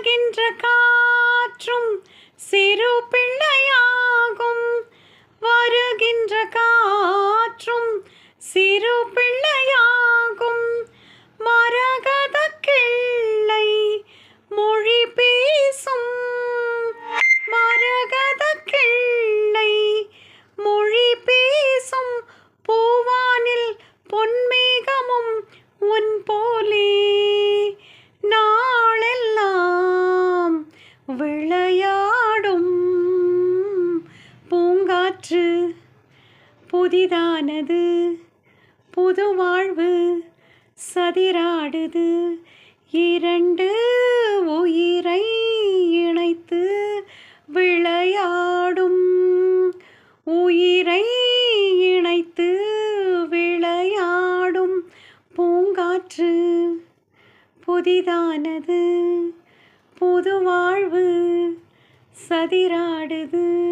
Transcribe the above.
வருகின்ற காற்றும் சிறு பிள்ளையாகும். வருகின்ற காற்றும் சிறு பிள்ளையாகும். மரகத கிள்ளை மொழி பேசும். மரகத கிள்ளை மொழி பேசும். பூவானில் பொன்மேகமும் உன் போலே நாளெல்லாம் விளையாடும். பூங்காற்று புதிதானது, புது வாழ்வு சதிராடுது. இரண்டு உயிரை இணைத்து விளையாடும். உயிரை இணைத்து விளையாடும். பூங்காற்று புதிதானது, புது வாழ்வு சதிராடுது.